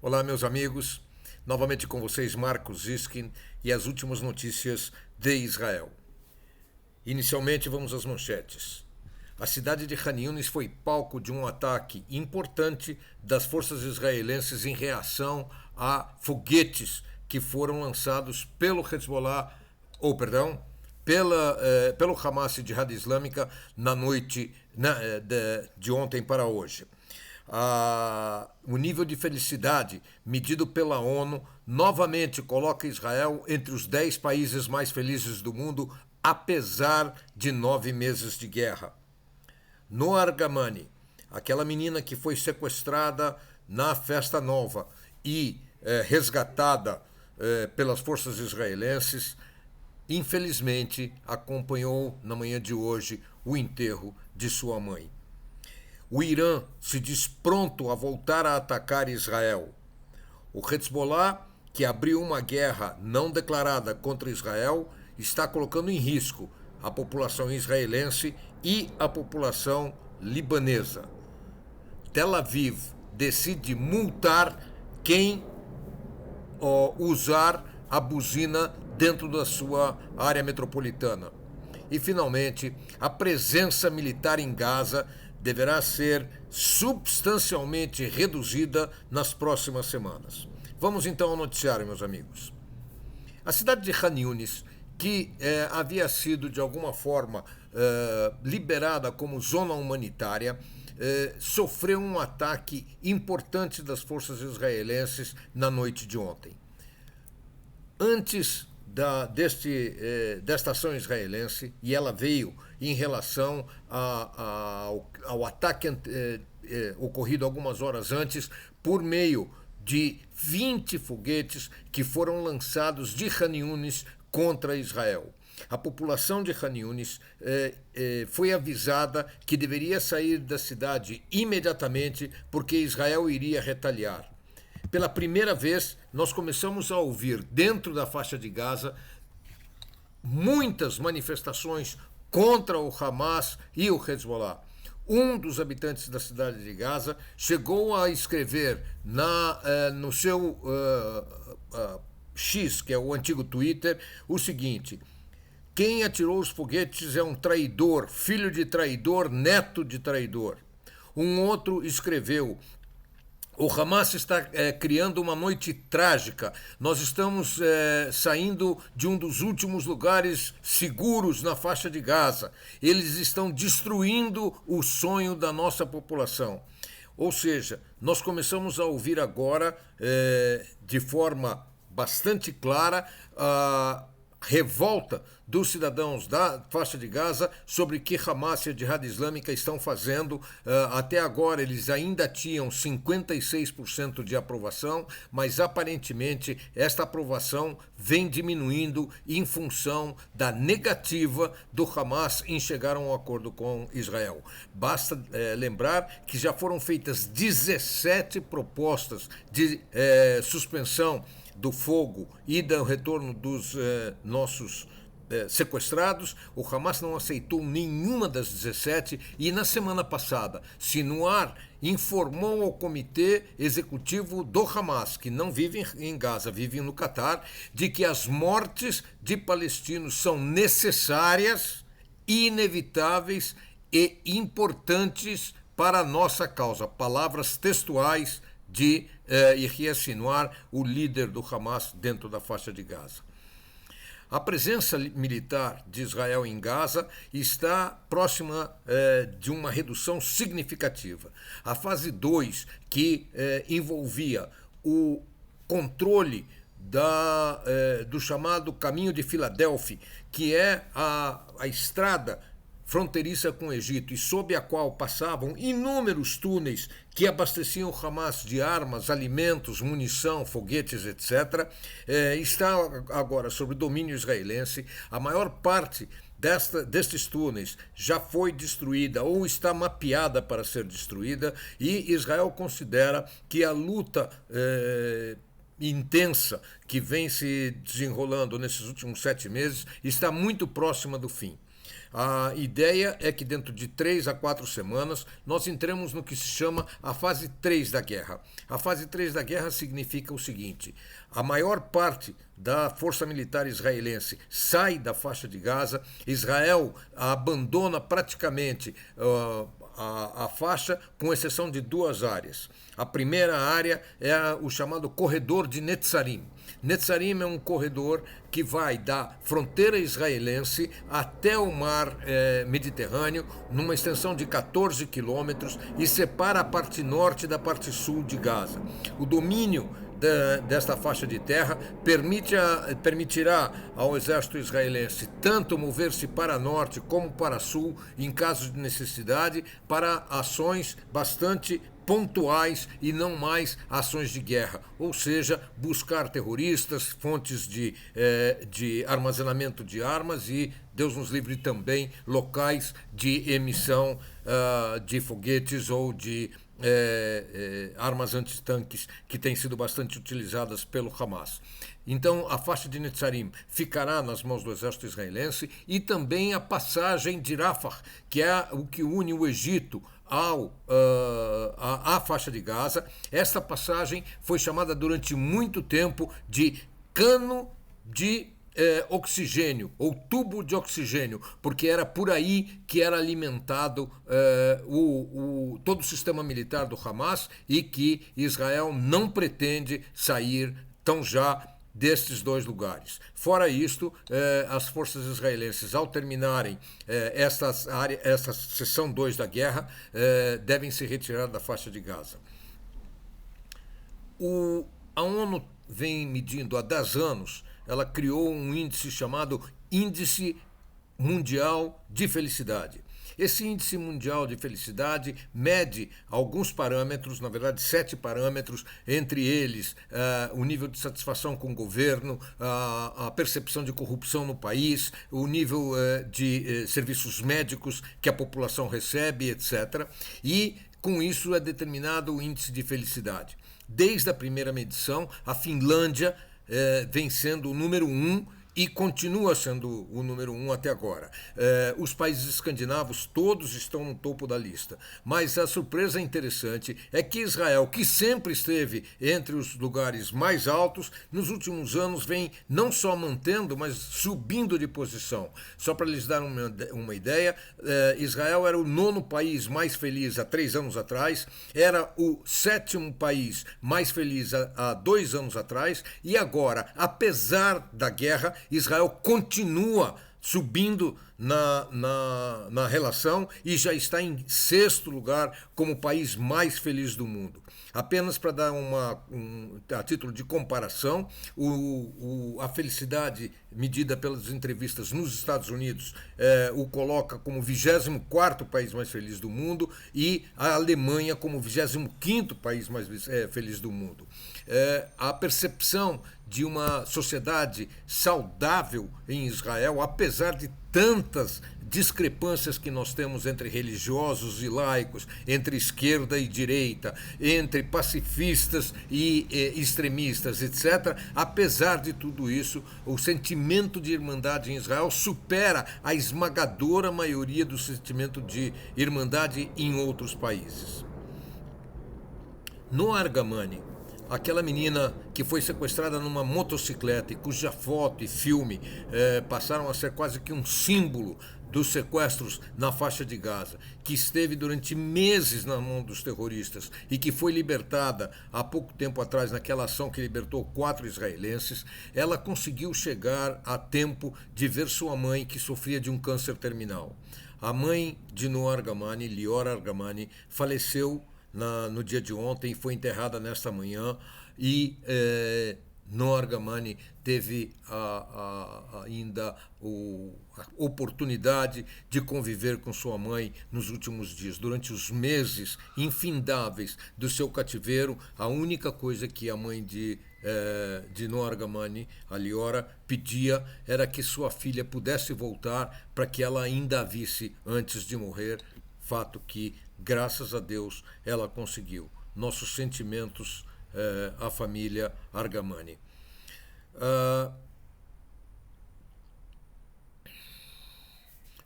Olá, meus amigos. Novamente com vocês, Marcos Ziskin e as últimas notícias de Israel. Inicialmente, vamos às manchetes. A cidade de Khan Yunis foi palco de um ataque importante das forças israelenses em reação a foguetes que foram lançados pelo Hezbollah, pelo Hamas e Jihad Islâmica na noite de ontem para hoje. O nível de felicidade medido pela ONU novamente coloca Israel entre os 10 países mais felizes do mundo, apesar de 9 meses de guerra. Noa Argamani, aquela menina que foi sequestrada na Festa Nova e resgatada pelas forças israelenses, infelizmente acompanhou na manhã de hoje o enterro de sua mãe. O Irã se diz pronto a voltar a atacar Israel. O Hezbollah, que abriu uma guerra não declarada contra Israel, está colocando em risco a população israelense e a população libanesa. Tel Aviv decide multar quem usar a buzina dentro da sua área metropolitana. E, finalmente, a presença militar em Gaza deverá ser substancialmente reduzida nas próximas semanas. Vamos então ao noticiário, meus amigos. A cidade de Khan Yunis, que havia sido de alguma forma liberada como zona humanitária, sofreu um ataque importante das forças israelenses na noite de ontem. Antes desta ação israelense, e ela veio em relação ao ataque ocorrido algumas horas antes, por meio de 20 foguetes que foram lançados de Khan Yunis contra Israel. A população de Khan Yunis foi avisada que deveria sair da cidade imediatamente porque Israel iria retaliar. Pela primeira vez, nós começamos a ouvir dentro da faixa de Gaza muitas manifestações contra o Hamas e o Hezbollah. Um dos habitantes da cidade de Gaza chegou a escrever no seu X, que é o antigo Twitter, o seguinte: quem atirou os foguetes é um traidor, filho de traidor, neto de traidor. Um outro escreveu: o Hamas está criando uma noite trágica. Nós estamos saindo de um dos últimos lugares seguros na faixa de Gaza. Eles estão destruindo o sonho da nossa população. Ou seja, nós começamos a ouvir agora, de forma bastante clara, a revolta dos cidadãos da faixa de Gaza sobre o que Hamas e a Jihad Islâmica estão fazendo. Até agora eles ainda tinham 56% de aprovação, mas aparentemente esta aprovação vem diminuindo em função da negativa do Hamas em chegar a um acordo com Israel. Basta lembrar que já foram feitas 17 propostas de suspensão do fogo e do retorno dos nossos sequestrados. O Hamas não aceitou nenhuma das 17 e na semana passada Sinwar informou ao comitê executivo do Hamas, que não vivem em Gaza, vivem no Catar, de que as mortes de palestinos são necessárias, inevitáveis e importantes para a nossa causa. Palavras textuais de Yahya Sinwar, o líder do Hamas dentro da faixa de Gaza. A presença militar de Israel em Gaza está próxima de uma redução significativa. A fase 2, que envolvia o controle do chamado Caminho de Filadélfia, que é a estrada fronteiriça com o Egito e sob a qual passavam inúmeros túneis que abasteciam o Hamas de armas, alimentos, munição, foguetes, etc., está agora sob domínio israelense. A maior parte destes túneis já foi destruída ou está mapeada para ser destruída, e Israel considera que a luta intensa que vem se desenrolando nesses últimos 7 meses está muito próxima do fim. A ideia é que dentro de 3 a 4 semanas nós entremos no que se chama a fase 3 da guerra. A fase 3 da guerra significa o seguinte: a maior parte da força militar israelense sai da faixa de Gaza, Israel abandona praticamente a faixa, com exceção de 2 áreas. A primeira área é o chamado corredor de Netzarim. Netzarim é um corredor que vai da fronteira israelense até o mar Mediterrâneo, numa extensão de 14 quilômetros, e separa a parte norte da parte sul de Gaza. O domínio desta faixa de terra permitirá ao exército israelense tanto mover-se para norte como para sul, em caso de necessidade, para ações bastante pontuais e não mais ações de guerra, ou seja, buscar terroristas, fontes de armazenamento de armas e, Deus nos livre, também locais de emissão de foguetes ou de armas antitanques que têm sido bastante utilizadas pelo Hamas. Então, a faixa de Netzarim ficará nas mãos do exército israelense, e também a passagem de Rafah, que é o que une o Egito à faixa de Gaza. Esta passagem foi chamada durante muito tempo de cano de oxigênio, ou tubo de oxigênio, porque era por aí que era alimentado todo o sistema militar do Hamas, e que Israel não pretende sair tão já destes 2 lugares. Fora isto, as forças israelenses, ao terminarem esta seção 2 da guerra, devem se retirar da faixa de Gaza. A ONU vem medindo há 10 anos, ela criou um índice chamado Índice Mundial de Felicidade. Esse índice mundial de felicidade mede alguns parâmetros, na verdade 7 parâmetros, entre eles o nível de satisfação com o governo, a percepção de corrupção no país, o nível de serviços médicos que a população recebe, etc. E com isso é determinado o índice de felicidade. Desde a primeira medição, a Finlândia vem sendo o número 1 e continua sendo o número 1 até agora. Os países escandinavos todos estão no topo da lista. Mas a surpresa interessante é que Israel, que sempre esteve entre os lugares mais altos, nos últimos anos vem não só mantendo, mas subindo de posição. Só para lhes dar uma ideia, Israel era o 9º país mais feliz há 3 anos atrás, era o 7º país mais feliz há 2 anos atrás, e agora, apesar da guerra, Israel continua subindo na relação e já está em 6º lugar como o país mais feliz do mundo. Apenas para dar a título de comparação, a felicidade medida pelas entrevistas nos Estados Unidos o coloca como 24º país mais feliz do mundo, e a Alemanha como 25º país mais feliz do mundo. A percepção de uma sociedade saudável em Israel, apesar de tantas discrepâncias que nós temos entre religiosos e laicos, entre esquerda e direita, entre pacifistas e extremistas, etc. Apesar de tudo isso, o sentimento de irmandade em Israel supera a esmagadora maioria do sentimento de irmandade em outros países. No Argamani, aquela menina que foi sequestrada numa motocicleta e cuja foto e filme passaram a ser quase que um símbolo dos sequestros na faixa de Gaza, que esteve durante meses na mão dos terroristas e que foi libertada há pouco tempo atrás naquela ação que libertou 4 israelenses, ela conseguiu chegar a tempo de ver sua mãe, que sofria de um câncer terminal. A mãe de Noa Argamani, Lior Argamani, faleceu no dia de ontem, foi enterrada nesta manhã, e Noa Argamani teve ainda a oportunidade de conviver com sua mãe nos últimos dias. Durante os meses infindáveis do seu cativeiro, a única coisa que a mãe de Noa Argamani, a Liora, pedia era que sua filha pudesse voltar para que ela ainda a visse antes de morrer, fato que, graças a Deus, ela conseguiu. Nossos sentimentos à família Argamani.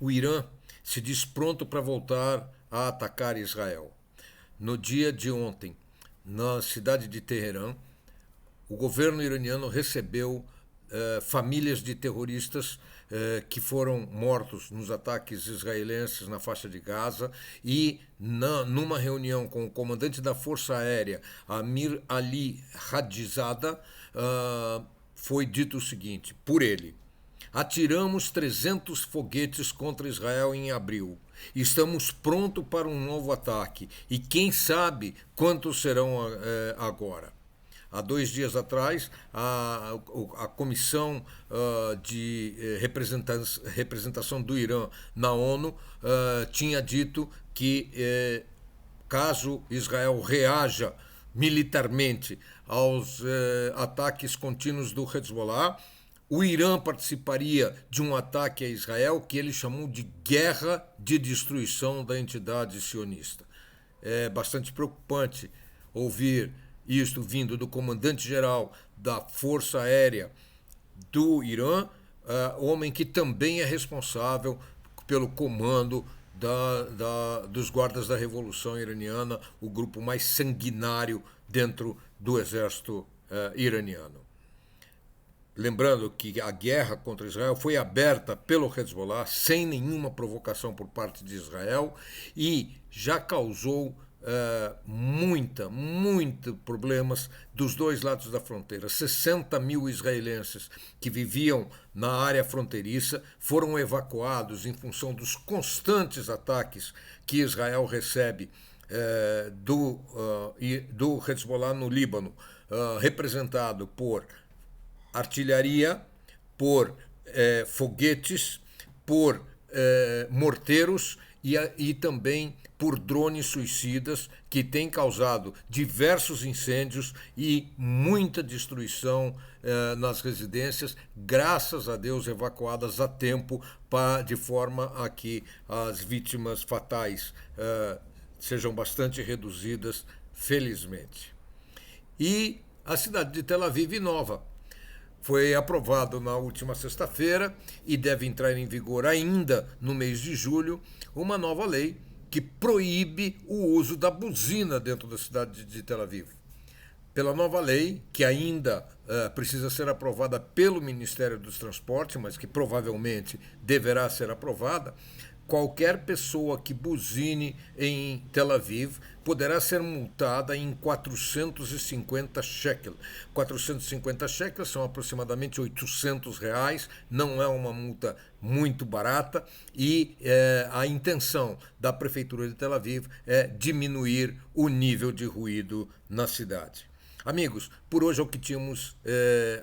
o Irã se diz pronto para voltar a atacar Israel. No dia de ontem, na cidade de Teherã, o governo iraniano recebeu famílias de terroristas que foram mortos nos ataques israelenses na faixa de Gaza e numa reunião com o comandante da Força Aérea, Amir Ali Hadizada, foi dito o seguinte, por ele: atiramos 300 foguetes contra Israel em abril. Estamos prontos para um novo ataque e quem sabe quantos serão agora. Há 2 dias atrás, a Comissão de Representação do Irã na ONU tinha dito que, caso Israel reaja militarmente aos ataques contínuos do Hezbollah, o Irã participaria de um ataque a Israel que ele chamou de guerra de destruição da entidade sionista. É bastante preocupante ouvir isto vindo do comandante-geral da Força Aérea do Irã, homem que também é responsável pelo comando dos guardas da Revolução Iraniana, o grupo mais sanguinário dentro do exército iraniano. Lembrando que a guerra contra Israel foi aberta pelo Hezbollah sem nenhuma provocação por parte de Israel e já causou muito problemas dos dois lados da fronteira. 60 mil israelenses que viviam na área fronteiriça foram evacuados em função dos constantes ataques que Israel recebe do Hezbollah no Líbano, representado por artilharia, por foguetes, por morteiros e também por drones suicidas que têm causado diversos incêndios e muita destruição nas residências, graças a Deus evacuadas a tempo de forma a que as vítimas fatais sejam bastante reduzidas, felizmente. E a cidade de Tel Aviv inova. Foi aprovado na última sexta-feira e deve entrar em vigor ainda no mês de julho uma nova lei que proíbe o uso da buzina dentro da cidade de Tel Aviv. Pela nova lei, que ainda precisa ser aprovada pelo Ministério dos Transportes, mas que provavelmente deverá ser aprovada, qualquer pessoa que buzine em Tel Aviv poderá ser multada em 450 shekels. 450 shekels são aproximadamente R$800, não é uma multa muito barata e a intenção da Prefeitura de Tel Aviv é diminuir o nível de ruído na cidade. Amigos, por hoje é o que tínhamos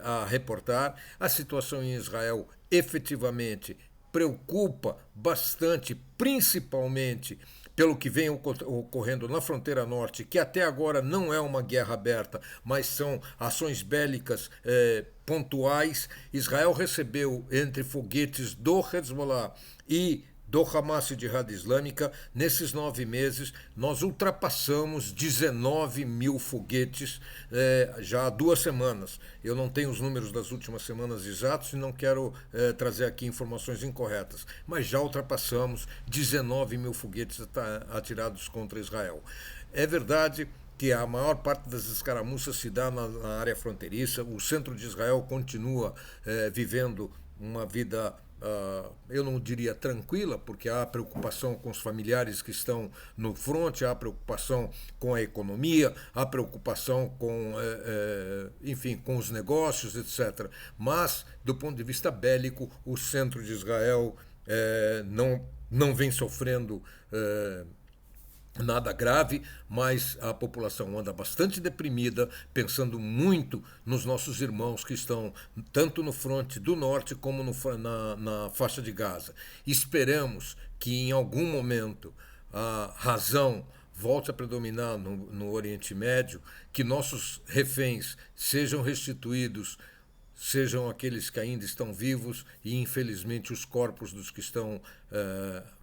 a reportar. A situação em Israel efetivamente preocupa bastante, principalmente pelo que vem ocorrendo na fronteira norte, que até agora não é uma guerra aberta, mas são ações bélicas pontuais. Israel recebeu entre foguetes do Hezbollah e do Hamas e Jihad Islâmica, nesses 9 meses, nós ultrapassamos 19 mil foguetes já há 2 semanas. Eu não tenho os números das últimas semanas exatos e não quero trazer aqui informações incorretas, mas já ultrapassamos 19 mil foguetes atirados contra Israel. É verdade que a maior parte das escaramuças se dá na área fronteiriça, o centro de Israel continua vivendo uma vida, eu não diria tranquila, porque há preocupação com os familiares que estão no fronte, há preocupação com a economia, há preocupação com, enfim, com os negócios, etc. Mas, do ponto de vista bélico, o centro de Israel não vem sofrendo nada grave, mas a população anda bastante deprimida, pensando muito nos nossos irmãos que estão tanto no fronte do norte como na faixa de Gaza. Esperamos que em algum momento a razão volte a predominar no Oriente Médio, que nossos reféns sejam restituídos, sejam aqueles que ainda estão vivos e, infelizmente, os corpos dos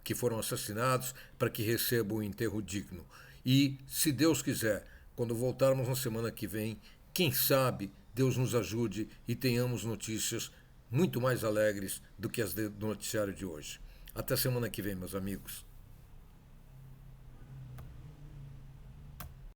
que foram assassinados, para que recebam um enterro digno. E, se Deus quiser, quando voltarmos na semana que vem, quem sabe Deus nos ajude e tenhamos notícias muito mais alegres do que as do noticiário de hoje. Até semana que vem, meus amigos.